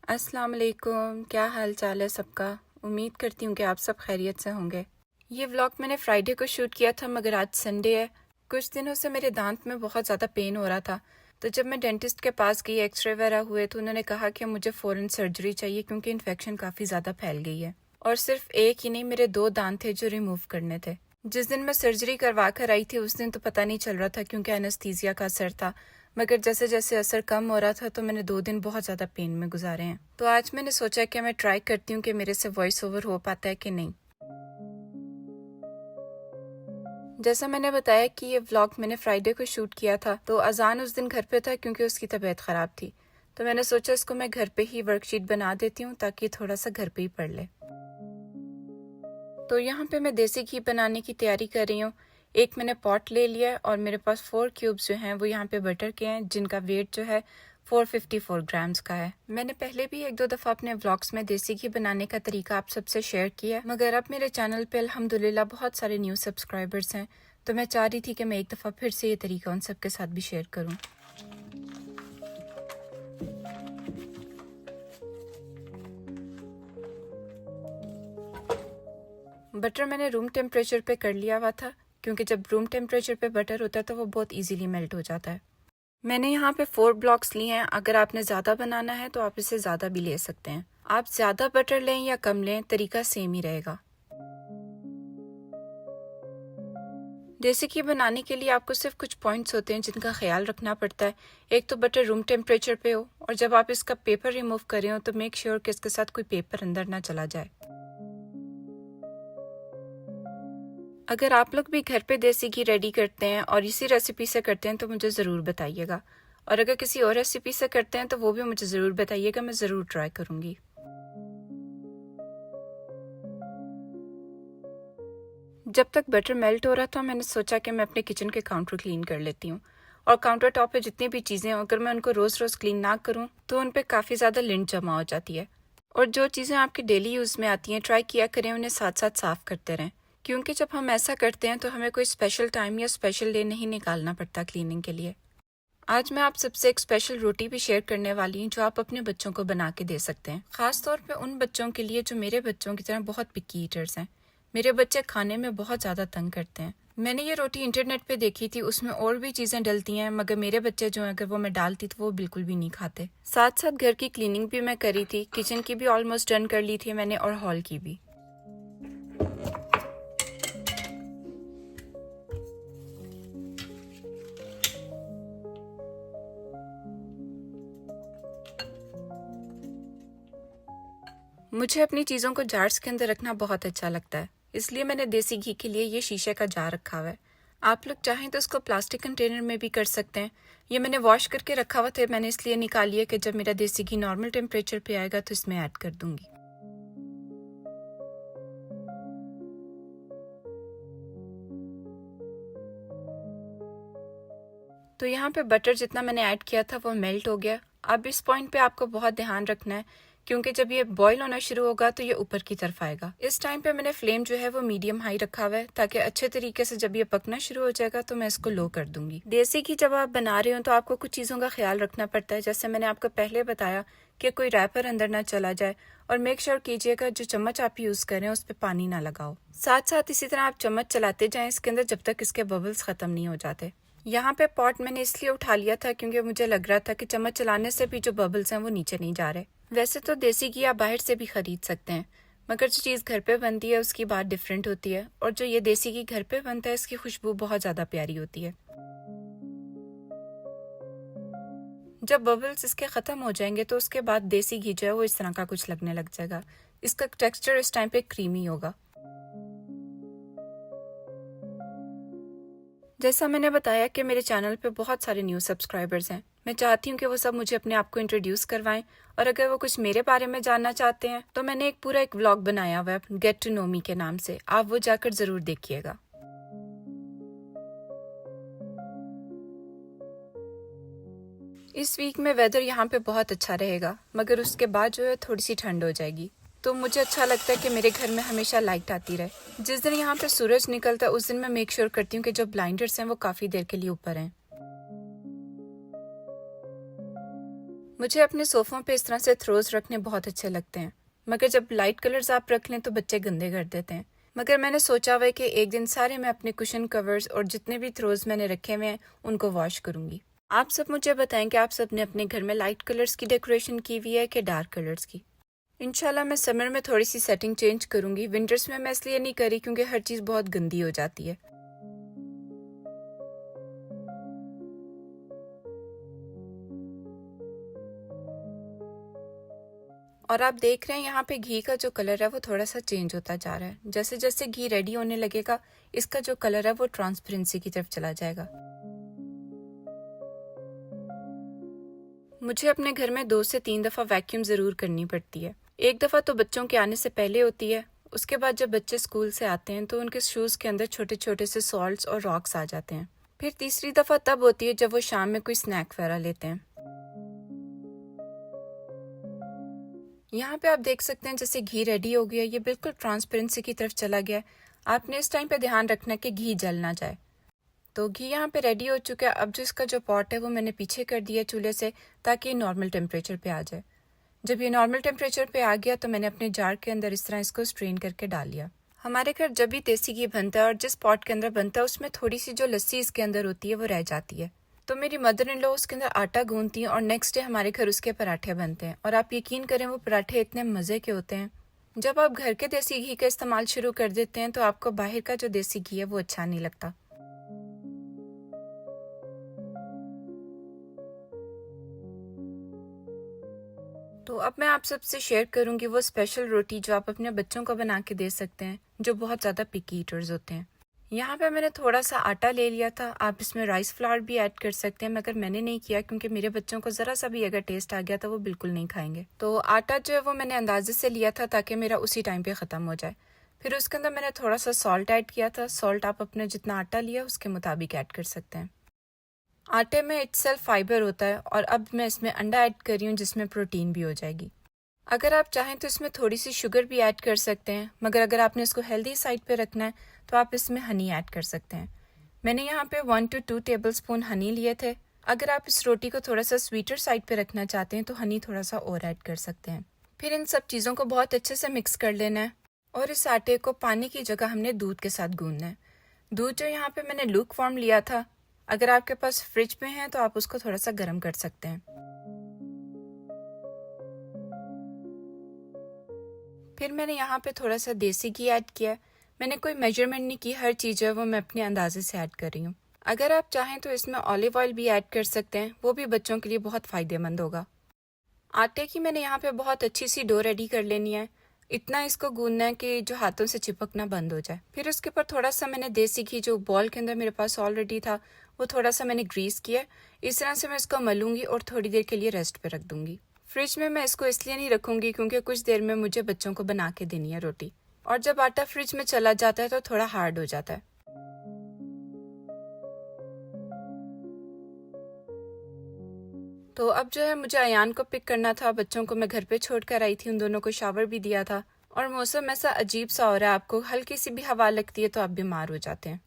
अस्सलाम वालेकुम, क्या हाल चाल है सबका। उम्मीद करती हूँ कि आप सब खैरियत से होंगे। ये व्लॉग मैंने फ्राइडे को शूट किया था, मगर आज संडे है। कुछ दिनों से मेरे दांत में बहुत ज़्यादा पेन हो रहा था, तो जब मैं डेंटिस्ट के पास गई, एक्सरे वगैरह हुए, तो उन्होंने कहा कि मुझे फ़ौरन सर्जरी चाहिए क्योंकि इन्फेक्शन काफ़ी ज़्यादा फैल गई है। और सिर्फ एक ही नहीं, मेरे 2 दांत थे जो रिमूव करने थे। जिस दिन मैं सर्जरी करवा कर आई थी उस दिन तो पता नहीं चल रहा था क्योंकि एनेस्थीसिया का असर था, मगर जैसे जैसे असर कम हो रहा था तो मैंने 2 दिन बहुत ज़्यादा पेन में गुजारे हैं। तो आज मैंने सोचा कि मैं ट्राई करती हूँ कि मेरे से वॉइस ओवर हो पाता है कि नहीं। जैसा मैंने बताया कि ये व्लॉग मैंने फ्राइडे को शूट किया था, तो अजान उस दिन घर पे था क्योंकि उसकी तबीयत ख़राब थी। तो मैंने सोचा इसको मैं घर पे ही वर्कशीट बना देती हूँ ताकि थोड़ा सा घर पे ही पढ़ ले। तो यहाँ पे मैं देसी घी बनाने की तैयारी कर रही हूँ। एक मैंने पॉट ले लिया है और मेरे पास 4 क्यूब्स जो हैं वो यहाँ पे बटर के हैं, जिनका वेट जो है 454 ग्राम्स का है। मैंने पहले भी 1-2 दफ़ा अपने व्लॉग्स में देसी घी बनाने का तरीका आप सबसे शेयर किया है, मगर अब मेरे चैनल पे अल्हम्दुलिल्लाह बहुत सारे न्यू सब्सक्राइबर्स हैं, तो मैं चाह रही थी कि मैं एक दफ़ा फिर से ये तरीका उन सबके साथ भी शेयर करूँ। बटर मैंने रूम टेम्परेचर पे कर लिया हुआ था क्योंकि जब रूम टेम्परेचर पे बटर होता है तो वो बहुत इजीली मेल्ट हो जाता है। मैंने यहाँ पे 4 ब्लॉक्स लिए हैं। अगर आपने ज़्यादा बनाना है तो आप इसे ज़्यादा भी ले सकते हैं। आप ज़्यादा बटर लें या कम लें, तरीका सेम ही रहेगा। देसी घी बनाने के लिए आपको सिर्फ कुछ पॉइंट्स होते हैं जिनका ख्याल रखना पड़ता है। एक तो बटर रूम टेम्परेचर पे हो, और जब आप इसका पेपर रिमूव कर रहे हो तो मेक श्योर कि इसके साथ कोई पेपर अंदर ना चला जाए। अगर आप लोग भी घर पे देसी घी रेडी करते हैं और इसी रेसिपी से करते हैं तो मुझे ज़रूर बताइएगा, और अगर किसी और रेसिपी से करते हैं तो वो भी मुझे ज़रूर बताइएगा, मैं ज़रूर ट्राई करूँगी। जब तक बटर मेल्ट हो रहा था मैंने सोचा कि मैं अपने किचन के काउंटर क्लीन कर लेती हूँ। और काउंटर टॉप पे जितनी भी चीज़ें हैं, अगर मैं उनको रोज़ रोज़ क्लीन ना करूँ तो उन पे काफ़ी ज़्यादा लिंट जमा हो जाती है। और जो चीज़ें आपके डेली यूज़ में आती हैं, ट्राई किया करें उन्हें साथ साथ साफ़ करते रहें, क्योंकि जब हम ऐसा करते हैं तो हमें कोई स्पेशल टाइम या स्पेशल डे नहीं निकालना पड़ता क्लीनिंग के लिए। आज मैं आप सबसे एक स्पेशल रोटी भी शेयर करने वाली हूँ जो आप अपने बच्चों को बना के दे सकते हैं, खास तौर पे उन बच्चों के लिए जो मेरे बच्चों की तरह बहुत पिकी ईटर्स हैं। मेरे बच्चे खाने में बहुत ज़्यादा तंग करते हैं। मैंने ये रोटी इंटरनेट पे देखी थी, उसमें और भी चीज़ें डलती हैं, मगर मेरे बच्चे जो हैं अगर वो मैं डालती तो वो बिल्कुल भी नहीं खाते। साथ साथ घर की क्लीनिंग भी मैं करी थी, किचन की भी ऑलमोस्ट डन कर ली थी मैंने, और हॉल की भी। मुझे अपनी चीज़ों को जार्स के अंदर रखना बहुत अच्छा लगता है, इसलिए मैंने देसी घी के लिए ये शीशे का जार रखा हुआ है। आप लोग चाहें तो इसको प्लास्टिक कंटेनर में भी कर सकते हैं। ये मैंने वॉश करके रखा हुआ था, मैंने इसलिए निकाल लिया कि जब मेरा देसी घी नॉर्मल टेम्परेचर पे आएगा तो इसमें ऐड कर दूंगी। तो यहाँ पे बटर जितना मैंने ऐड किया था वो मेल्ट हो गया। अब इस पॉइंट पे आपको बहुत ध्यान रखना है क्योंकि जब ये बॉईल होना शुरू होगा तो ये ऊपर की तरफ आएगा। इस टाइम पे मैंने फ्लेम जो है वो मीडियम हाई रखा हुआ है ताकि अच्छे तरीके से जब ये पकना शुरू हो जाएगा तो मैं इसको लो कर दूंगी। देसी घी जब आप बना रहे हो तो आपको कुछ चीज़ों का ख्याल रखना पड़ता है, जैसे मैंने आपको पहले बताया कि कोई रैपर अंदर ना चला जाए, और मेक श्योर कीजिएगा जो चम्मच आप यूज़ करें उस पर पानी ना लगाओ। साथ साथ इसी तरह आप चम्मच चलाते जाएं इसके अंदर जब तक इसके बबल्स ख़त्म नहीं हो जाते। यहाँ पे पॉट मैंने इसलिए उठा लिया था क्योंकि मुझे लग रहा था कि चम्मच चलाने से भी जो बबल्स हैं वो नीचे नहीं जा रहे। वैसे तो देसी घी आप बाहर से भी खरीद सकते हैं, मगर जो चीज़ घर पे बनती है उसकी बात डिफरेंट होती है, और जो ये देसी घी घर पे बनता है इसकी खुशबू बहुत ज़्यादा प्यारी होती है। जब बबल्स इसके ख़त्म हो जाएंगे तो उसके बाद देसी घी जो है वो इस तरह का कुछ लगने लग जाएगा। इसका टेक्सचर इस टाइम पे क्रीमी होगा। जैसा मैंने बताया कि मेरे चैनल पे बहुत सारे न्यू सब्सक्राइबर्स हैं, मैं चाहती हूँ कि वो सब मुझे अपने आप को इंट्रोड्यूस करवाएं, और अगर वो कुछ मेरे बारे में जानना चाहते हैं तो मैंने एक पूरा एक व्लॉग बनाया हुआ है गेट टू नो मी के नाम से, आप वो जाकर ज़रूर देखिएगा। इस वीक में वेदर यहाँ पे बहुत अच्छा रहेगा, मगर उसके बाद जो है थोड़ी सी ठंड हो जाएगी। तो मुझे अच्छा लगता है कि मेरे घर में हमेशा लाइट आती रहे। जिस दिन यहाँ पे सूरज निकलता है उस दिन मैं मेक श्योर करती हूँ कि जो ब्लाइंडर्स हैं वो काफ़ी देर के लिए ऊपर हैं। मुझे अपने सोफ़ों पे इस तरह से थ्रोज रखने बहुत अच्छे लगते हैं, मगर जब लाइट कलर्स आप रख लें तो बच्चे गंदे कर देते हैं। मगर मैंने सोचा हुआ है कि एक दिन सारे मैं अपने कुशन कवर्स और जितने भी थ्रोज मैंने रखे हुए हैं उनको वॉश करूंगी। आप सब मुझे बताएं कि आप सब ने अपने घर में लाइट कलर्स की डेकोरेशन की हुई है कि डार्क कलर्स की। इंशाल्लाह मैं समर में थोड़ी सी सेटिंग चेंज करूंगी, विंटर्स में मैं इसलिए नहीं करी क्योंकि हर चीज़ बहुत गंदी हो जाती है। और आप देख रहे हैं यहाँ पे घी का जो कलर है वो थोड़ा सा चेंज होता जा रहा है। जैसे जैसे घी रेडी होने लगेगा इसका जो कलर है वो ट्रांसपेरेंसी की तरफ चला जाएगा। मुझे अपने घर में 2 से 3 दफ़ा वैक्यूम ज़रूर करनी पड़ती है। एक दफ़ा तो बच्चों के आने से पहले होती है, उसके बाद जब बच्चे स्कूल से आते हैं तो उनके शूज़ के अंदर छोटे छोटे से सॉल्ट्स और रॉक्स आ जाते हैं। फिर तीसरी दफ़ा तब होती है जब वो शाम में कोई स्नैक वगैरह लेते हैं। यहाँ पे आप देख सकते हैं जैसे घी रेडी हो गया, ये बिल्कुल ट्रांसपेरेंसी की तरफ चला गया है। आपने इस टाइम पे ध्यान रखना है कि घी जल ना जाए। तो घी यहाँ पे रेडी हो चुका है। अब जो इसका जो पॉट है वो मैंने पीछे कर दिया चूल्हे से ताकि ये नॉर्मल टेम्परेचर पे आ जाए। जब ये नॉर्मल टेम्परेचर पे आ गया तो मैंने अपने जार के अंदर इस तरह इसको स्ट्रेन करके डाल लिया। हमारे घर जब भी देसी घी बनता है और जिस पॉट के अंदर बनता है उसमें थोड़ी सी जो लस्सी इसके अंदर होती है वो रह जाती है, तो मेरी मदर इन लॉ उसके अंदर आटा गूंथती हैं और नेक्स्ट डे हमारे घर उसके पराठे बनते हैं। और आप यकीन करें वो पराठे इतने मज़े के होते हैं। जब आप घर के देसी घी का इस्तेमाल शुरू कर देते हैं तो आपको बाहर का जो देसी घी है वो अच्छा नहीं लगता। तो अब मैं आप सबसे शेयर करूंगी वो स्पेशल रोटी जो आप अपने बच्चों को बना के दे सकते हैं जो बहुत ज़्यादा पिकी ईटर्स होते हैं। यहाँ पे मैंने थोड़ा सा आटा ले लिया था, आप इसमें राइस फ्लावर भी ऐड कर सकते हैं, मगर मैंने नहीं किया क्योंकि मेरे बच्चों को ज़रा सा भी अगर टेस्ट आ गया तो वो बिल्कुल नहीं खाएंगे। तो आटा जो है वो मैंने अंदाजे से लिया था ताकि मेरा उसी टाइम पे ख़त्म हो जाए। फिर उसके अंदर मैंने थोड़ा सा सॉल्ट ऐड किया था। सॉल्ट आप अपने जितना आटा लिया उसके मुताबिक ऐड कर सकते हैं। आटे में इटसेल्फ फाइबर होता है और अब मैं इसमें अंडा ऐड कर रही हूँ जिसमें प्रोटीन भी हो जाएगी। अगर आप चाहें तो इसमें थोड़ी सी शुगर भी ऐड कर सकते हैं, मगर अगर आपने इसको हेल्दी साइड पे रखना है तो आप इसमें हनी ऐड कर सकते हैं। मैंने यहाँ पे 1 to 2 टेबलस्पून हनी लिए थे। अगर आप इस रोटी को थोड़ा सा स्वीटर साइड पे रखना चाहते हैं तो हनी थोड़ा सा और ऐड कर सकते हैं। फिर इन सब चीज़ों को बहुत अच्छे से मिक्स कर लेना है और इस आटे को पानी की जगह हमने दूध के साथ गूंदना है। दूध जो यहाँ पे मैंने लूक फॉर्म लिया था, अगर आपके पास फ्रिज में है तो आप उसको थोड़ा सा गर्म कर सकते हैं। फिर मैंने यहाँ पे थोड़ा सा देसी घी ऐड किया। मैंने कोई मेजरमेंट नहीं की, हर चीज़ है वो मैं अपने अंदाजे से ऐड कर रही हूँ। अगर आप चाहें तो इसमें ऑलिव ऑयल भी ऐड कर सकते हैं, वो भी बच्चों के लिए बहुत फ़ायदेमंद होगा। आटे की मैंने यहाँ पे बहुत अच्छी सी डो रेडी कर लेनी है। इतना इसको गूंदना है कि जो हाथों से चिपकना बंद हो जाए। फिर उसके ऊपर थोड़ा सा मैंने देसी घी जो बॉल के अंदर मेरे पास ऑलरेडी था वो थोड़ा सा मैंने ग्रीस किया। इस तरह से मैं इसको मलूंगी और थोड़ी देर के लिए रेस्ट पे रख दूंगी। फ्रिज में मैं इसको इसलिए नहीं रखूंगी क्योंकि कुछ देर में मुझे बच्चों को बना के देनी है रोटी, और जब आटा फ्रिज में चला जाता है तो थोड़ा हार्ड हो जाता है। तो अब जो है मुझे अयान को पिक करना था, बच्चों को मैं घर पे छोड़ कर आई थी, उन दोनों को शावर भी दिया था। और मौसम ऐसा अजीब सा हो रहा है, आपको हल्की सी भी हवा लगती है तो आप बीमार हो जाते हैं।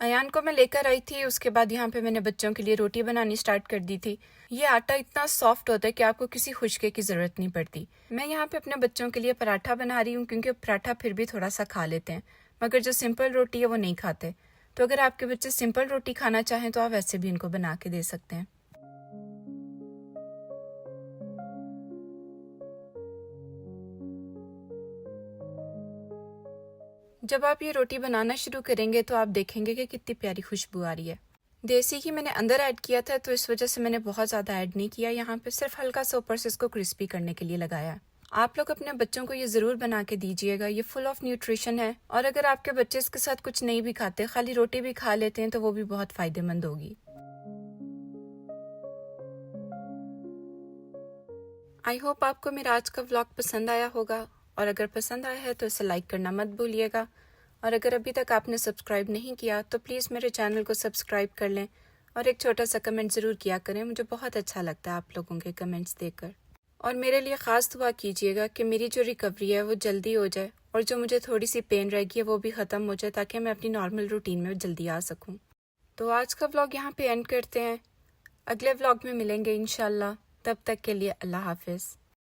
अयान को मैं लेकर आई थी, उसके बाद यहाँ पे मैंने बच्चों के लिए रोटी बनानी स्टार्ट कर दी थी। ये आटा इतना सॉफ्ट होता है कि आपको किसी खुशके की ज़रूरत नहीं पड़ती। मैं यहाँ पे अपने बच्चों के लिए पराठा बना रही हूँ क्योंकि पराठा फिर भी थोड़ा सा खा लेते हैं, मगर जो सिंपल रोटी है वो नहीं खाते। तो अगर आपके बच्चे सिंपल रोटी खाना चाहें तो आप वैसे भी इनको बना के दे सकते हैं। जब आप ये रोटी बनाना शुरू करेंगे तो आप देखेंगे कि कितनी प्यारी खुशबू आ रही है। देसी घी मैंने अंदर ऐड किया था तो इस वजह से मैंने बहुत ज़्यादा ऐड नहीं किया, यहाँ पे सिर्फ हल्का सा ऊपर से इसको क्रिस्पी करने के लिए लगाया। आप लोग अपने बच्चों को ये ज़रूर बना के दीजिएगा, ये फुल ऑफ न्यूट्रिशन है। और अगर आपके बच्चे इसके साथ कुछ नहीं भी खाते, खाली रोटी भी खा लेते हैं तो वो भी बहुत फ़ायदेमंद होगी। आई होप आपको मेरा आज का व्लॉग पसंद आया होगा, और अगर पसंद आया है तो इसे लाइक करना मत भूलिएगा। और अगर अभी तक आपने सब्सक्राइब नहीं किया तो प्लीज़ मेरे चैनल को सब्सक्राइब कर लें और एक छोटा सा कमेंट ज़रूर किया करें, मुझे बहुत अच्छा लगता है आप लोगों के कमेंट्स देखकर। और मेरे लिए ख़ास दुआ कीजिएगा कि मेरी जो रिकवरी है वो जल्दी हो जाए और जो मुझे थोड़ी सी पेन रहेगी है वो भी ख़त्म हो जाए ताकि मैं अपनी नॉर्मल रूटीन में जल्दी आ सकूँ। तो आज का व्लॉग यहाँ पे एंड करते हैं। अगले व्लॉग में मिलेंगे इंशाल्लाह। तब तक के लिए अल्लाह हाफिज।